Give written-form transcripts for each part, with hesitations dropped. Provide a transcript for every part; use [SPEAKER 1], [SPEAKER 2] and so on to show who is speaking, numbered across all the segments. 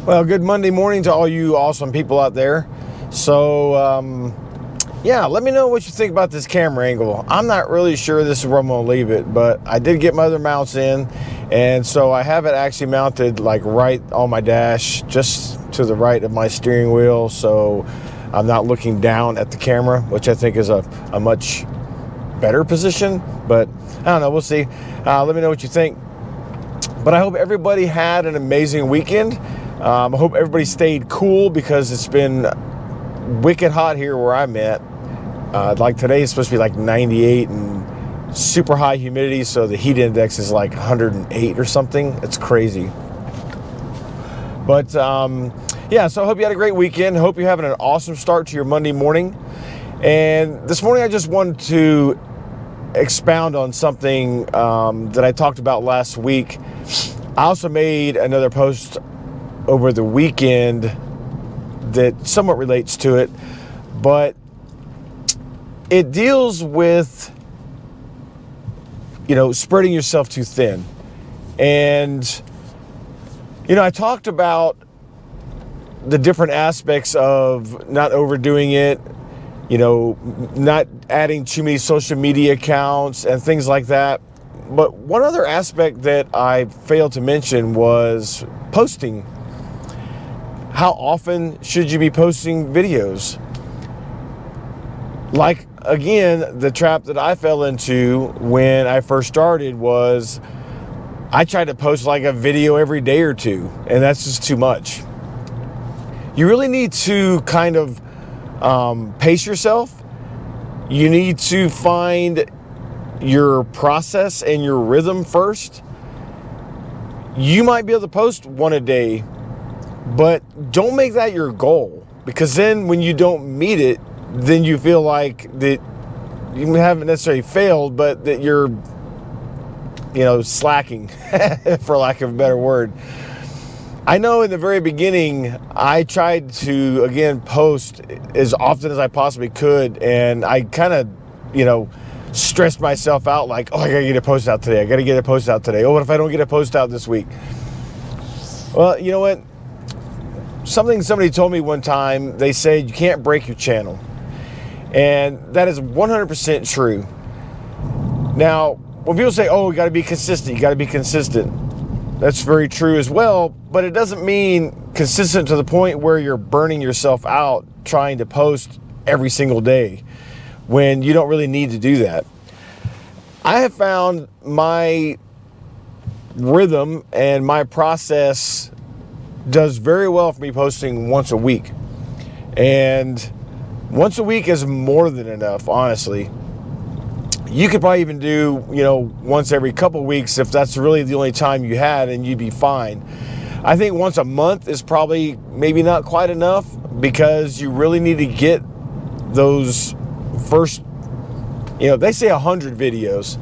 [SPEAKER 1] Well, good Monday morning to all you awesome people out there. So, yeah, let me know what you think about this camera angle. I'm not really sure this is where I'm going to leave it, but I did get my other mounts in, and so I have it actually mounted like right on my dash, just to the right of my steering wheel, so I'm not looking down at the camera, which I think is a much better position, but I don't know, we'll see. Let me know what you think. But I hope everybody had an amazing weekend. I hope everybody stayed cool because it's been wicked hot here where I'm at. Like today is supposed to be like 98 and super high humidity, so the heat index is like 108 or something. It's crazy. But yeah, so I hope you had a great weekend. Hope you're having an awesome start to your Monday morning. And this morning I just wanted to expound on something that I talked about last week. I also made another post over the weekend that somewhat relates to it, but it deals with, spreading yourself too thin. And, I talked about the different aspects of not overdoing it, not adding too many social media accounts and things like that. But one other aspect that I failed to mention was posting. How often should you be posting videos? Like, again, the trap that I fell into when I first started was I tried to post like a video every day or two, and that's just too much. You really need to kind of pace yourself. You need to find your process and your rhythm first. You might be able to post one a day, but don't make that your goal, because then when you don't meet it, then you feel like that you haven't necessarily failed, but that you're, slacking, for lack of a better word. I know in the very beginning, I tried to, again, post as often as I possibly could, and I kind of, stressed myself out like, oh, I gotta get a post out today. I gotta get a post out today. Oh, what if I don't get a post out this week? Well, you know what? Somebody told me one time, they said you can't break your channel. And that is 100% true. Now, when people say, oh, you got to be consistent, that's very true as well, but it doesn't mean consistent to the point where you're burning yourself out trying to post every single day when you don't really need to do that. I have found my rhythm and my process does very well for me posting once a week. And once a week is more than enough, honestly. You could probably even do, once every couple of weeks if that's really the only time you had, and you'd be fine. I think once a month is probably maybe not quite enough, because you really need to get those first, they say 100 videos.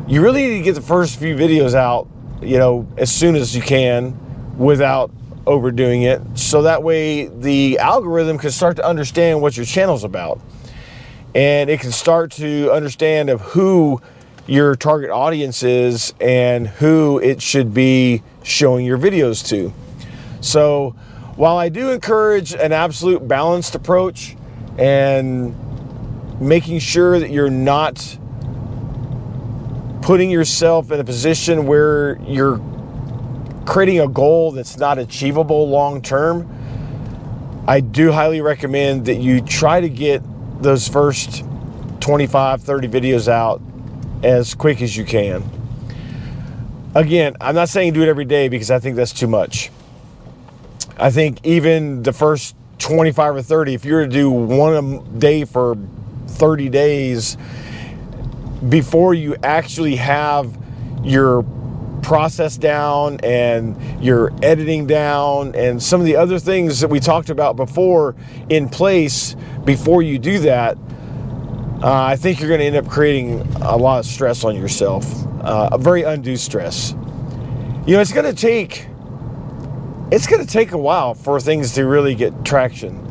[SPEAKER 1] You really need to get the first few videos out, as soon as you can, without overdoing it, so that way the algorithm can start to understand what your channel's about, and it can start to understand of who your target audience is and who it should be showing your videos to. So while I do encourage an absolute balanced approach and making sure that you're not putting yourself in a position where you're creating a goal that's not achievable long term, I do highly recommend that you try to get those first 25, 30 videos out as quick as you can. Again, I'm not saying do it every day, because I think that's too much. I think even the first 25 or 30, if you were to do one a day for 30 days before you actually have your process down and your editing down and some of the other things that we talked about before in place, before you do that, I think you're going to end up creating a lot of stress on yourself, a very undue stress. It's going to take a while for things to really get traction.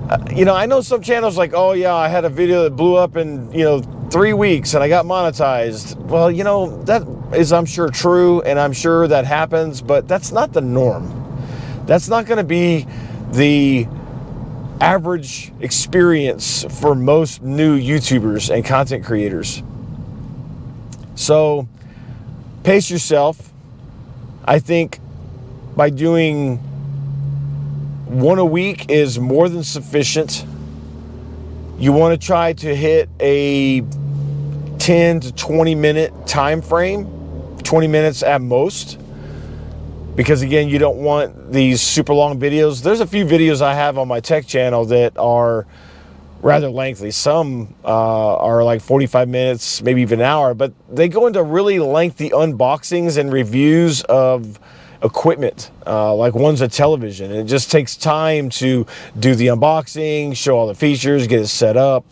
[SPEAKER 1] I know some channels like, oh yeah, I had a video that blew up in 3 weeks and I got monetized. Well, that is, I'm sure, true, and I'm sure that happens, but that's not the norm. That's not going to be the average experience for most new YouTubers and content creators. So pace yourself. I think by doing one a week is more than sufficient. You want to try to hit a 10 to 20 minute time frame, 20 minutes at most, because again, you don't want these super long videos. There's a few videos I have on my tech channel that are rather lengthy. Some are like 45 minutes, maybe even an hour, but they go into really lengthy unboxings and reviews of equipment, like one's a television. And it just takes time to do the unboxing, show all the features, get it set up.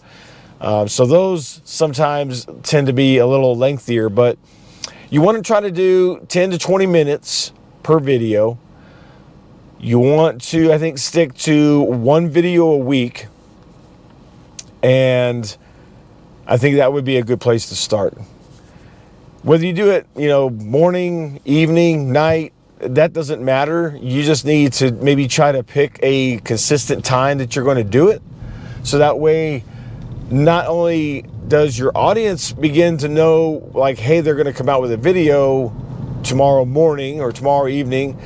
[SPEAKER 1] So those sometimes tend to be a little lengthier, but you want to try to do 10 to 20 minutes per video. You want to, I think, stick to one video a week, and I think that would be a good place to start. Whether you do it, morning, evening, night, that doesn't matter. You just need to maybe try to pick a consistent time that you're going to do it. So that way, not only does your audience begin to know, like, hey, they're going to come out with a video tomorrow morning or tomorrow evening,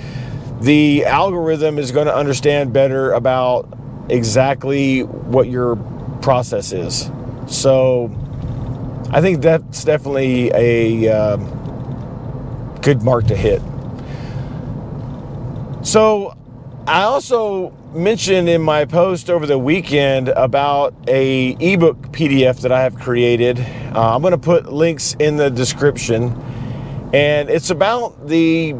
[SPEAKER 1] the algorithm is going to understand better about exactly what your process is. So I think that's definitely a good mark to hit. So I also mentioned in my post over the weekend about a ebook PDF that I have created. I'm going to put links in the description, and it's about the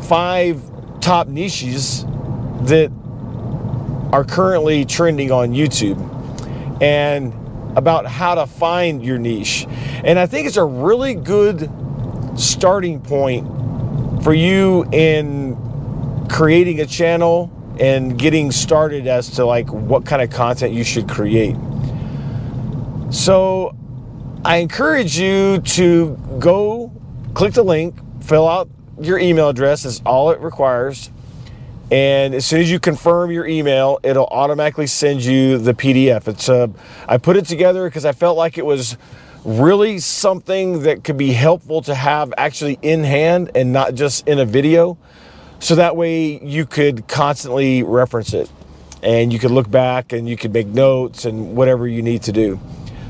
[SPEAKER 1] 5 top niches that are currently trending on YouTube, and about how to find your niche. And I think it's a really good starting point for you in creating a channel and getting started as to like what kind of content you should create. So I encourage you to go click the link, fill out your email address, is all it requires. And as soon as you confirm your email, it'll automatically send you the PDF. I put it together because I felt like it was really something that could be helpful to have actually in hand and not just in a video. So that way you could constantly reference it, and you could look back and you could make notes and whatever you need to do.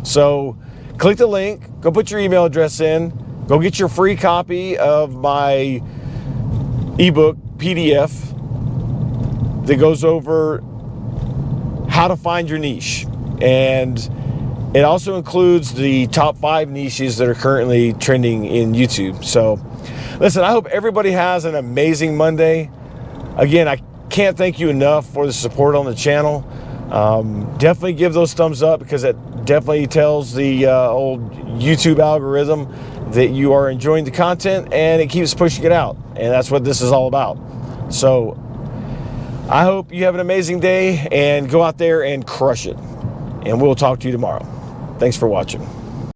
[SPEAKER 1] So click the link, go put your email address in, go get your free copy of my ebook PDF that goes over how to find your niche. And it also includes the top 5 niches that are currently trending in YouTube. So listen, I hope everybody has an amazing Monday. Again, I can't thank you enough for the support on the channel. Definitely give those thumbs up, because it definitely tells the old YouTube algorithm that you are enjoying the content, and it keeps pushing it out. And that's what this is all about. So I hope you have an amazing day, and go out there and crush it. And we'll talk to you tomorrow. Thanks for watching.